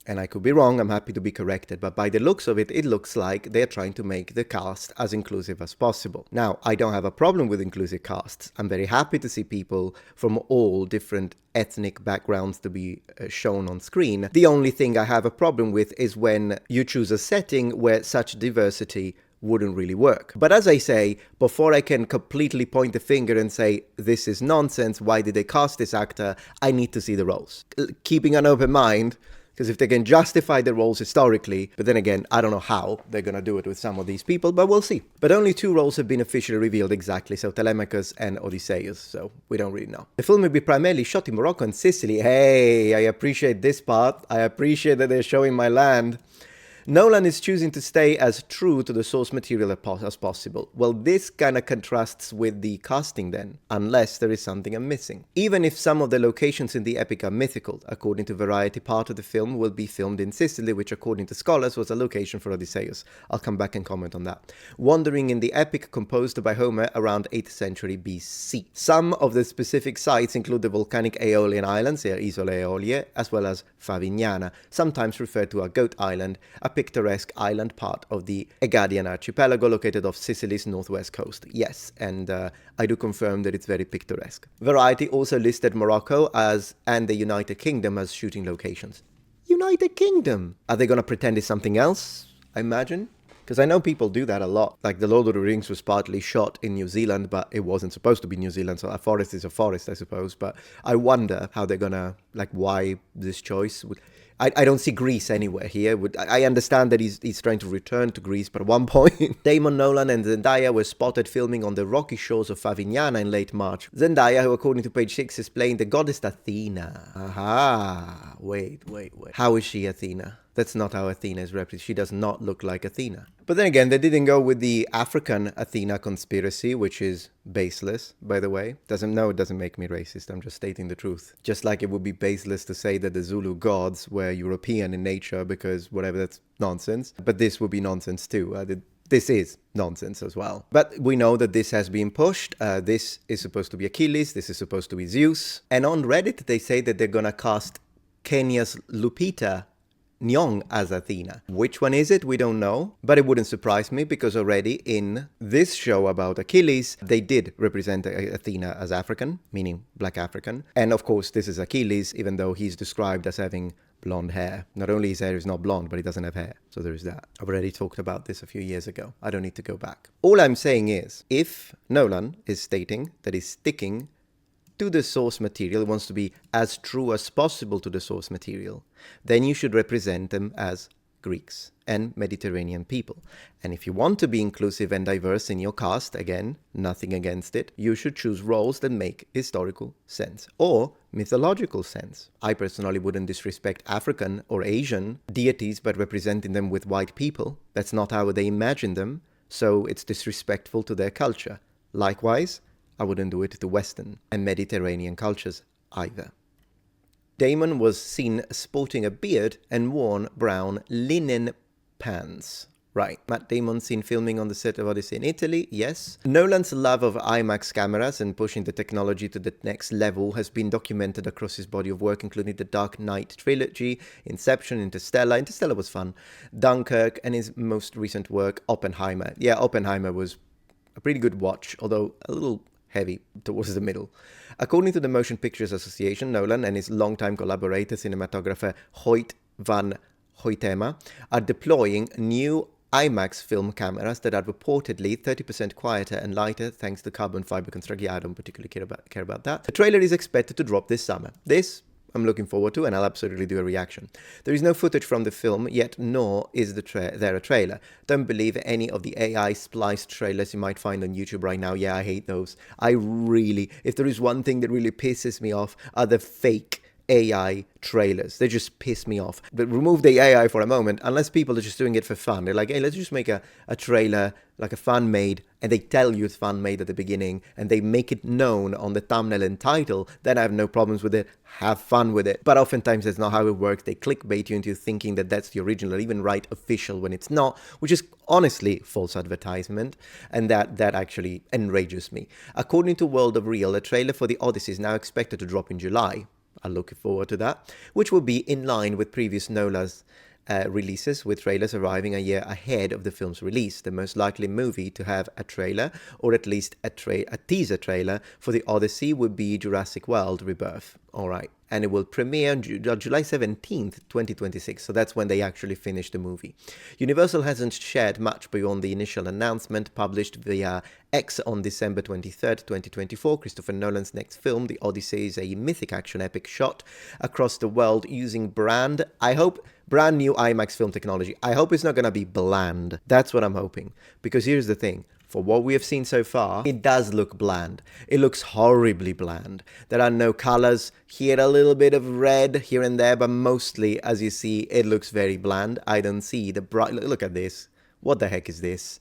And I could be wrong, I'm happy to be corrected, but by the looks of it, it looks like they're trying to make the cast as inclusive as possible. Now, I don't have a problem with inclusive casts. I'm very happy to see people from all different ethnic backgrounds to be shown on screen. The only thing I have a problem with is when you choose a setting where such diversity wouldn't really work. But as I say, before I can completely point the finger and say, this is nonsense, why did they cast this actor, I need to see the roles. Keeping an open mind, because if they can justify the roles historically, but then again, I don't know how they're going to do it with some of these people, but we'll see. But only 2 roles have been officially revealed exactly, so Telemachus and Odysseus, so we don't really know. The film will be primarily shot in Morocco and Sicily. Hey, I appreciate this part. I appreciate that they're showing my land. Nolan is choosing to stay as true to the source material as possible. Well, this kind of contrasts with the casting then, unless there is something I'm missing. Even if some of the locations in the epic are mythical, according to Variety, part of the film will be filmed in Sicily, which according to scholars was a location for Odysseus. I'll come back and comment on that. Wandering in the epic composed by Homer around 8th century BC. Some of the specific sites include the volcanic Aeolian Islands, Isole Eolie, as well as Favignana, sometimes referred to as Goat Island, a picturesque island part of the Egadian archipelago located off Sicily's northwest coast. Yes, and I do confirm that it's very picturesque. Variety also listed Morocco and the United Kingdom as shooting locations. United Kingdom! Are they gonna pretend it's something else, I imagine? Because I know people do that a lot. Like The Lord of the Rings was partly shot in New Zealand, but it wasn't supposed to be New Zealand, so a forest is a forest, I suppose. But I wonder how they're gonna, why this choice would... I don't see Greece anywhere here. I understand that he's trying to return to Greece, but at one point, Damon, Nolan and Zendaya were spotted filming on the rocky shores of Favignana in late March. Zendaya, who according to page 6 is playing the goddess Athena. Aha, wait. How is she Athena? That's not how Athena is represented. She does not look like Athena. But then again, they didn't go with the African Athena conspiracy, which is baseless, by the way. It doesn't make me racist. I'm just stating the truth. Just like it would be baseless to say that the Zulu gods were European in nature because whatever, that's nonsense. But this would be nonsense too. This is nonsense as well. But we know that this has been pushed. This is supposed to be Achilles. This is supposed to be Zeus. And on Reddit, they say that they're going to cast Kenya's Lupita Nyong as Athena. Which one is it? We don't know, but it wouldn't surprise me because already in this show about Achilles, they did represent Athena as African, meaning black African. And of course, this is Achilles, even though he's described as having blonde hair. Not only his hair is not blonde, but he doesn't have hair. So there is that. I've already talked about this a few years ago. I don't need to go back. All I'm saying is, if Nolan is stating that he's sticking to the source material, wants to be as true as possible to the source material, then you should represent them as Greeks and Mediterranean people. And if you want to be inclusive and diverse in your cast, again, nothing against it, you should choose roles that make historical sense or mythological sense. I personally wouldn't disrespect African or Asian deities by representing them with white people. That's not how they imagine them, so it's disrespectful to their culture. Likewise, I wouldn't do it to Western and Mediterranean cultures either. Damon was seen sporting a beard and worn brown linen pants. Right, Matt Damon seen filming on the set of Odyssey in Italy, yes. Nolan's love of IMAX cameras and pushing the technology to the next level has been documented across his body of work, including the Dark Knight trilogy, Inception, Interstellar was fun, Dunkirk, and his most recent work, Oppenheimer. Yeah, Oppenheimer was a pretty good watch, although a little heavy towards the middle. According to the Motion Pictures Association, Nolan and his longtime collaborator, cinematographer Hoyt van Hoytema, are deploying new IMAX film cameras that are reportedly 30% quieter and lighter thanks to carbon fiber construction. Yeah, I don't particularly care about that. The trailer is expected to drop this summer. This I'm looking forward to, and I'll absolutely do a reaction. There is no footage from the film yet, nor is there a trailer. Don't believe any of the AI spliced trailers you might find on YouTube right now. Yeah, I hate those. If there is one thing that really pisses me off, are the fake AI trailers. They just piss me off. But remove the AI for a moment, unless people are just doing it for fun. They're like, hey, let's just make a trailer, like a fan-made, and they tell you it's fan-made at the beginning, and they make it known on the thumbnail and title, then I have no problems with it. Have fun with it. But oftentimes that's not how it works. They clickbait you into thinking that that's the original, or even write official when it's not, which is honestly false advertisement, and that actually enrages me. According to World of Real, a trailer for the Odyssey is now expected to drop in July. I'm looking forward to that, which will be in line with previous NOLA's releases, with trailers arriving a year ahead of the film's release. The most likely movie to have a trailer, or at least a teaser trailer, for the Odyssey would be Jurassic World Rebirth. Alright. And it will premiere on July 17th, 2026, so that's when they actually finish the movie. Universal hasn't shared much beyond the initial announcement published via X on December 23rd, 2024. Christopher Nolan's next film, The Odyssey, is a mythic action epic shot across the world using brand new IMAX film technology. I hope it's not going to be bland. That's what I'm hoping. Because here's the thing. For what we have seen so far, it does look bland. It looks horribly bland. There are no colors. Here a little bit of red here and there, but mostly, as you see, it looks very bland. I don't see the bright... Look at this. What the heck is this?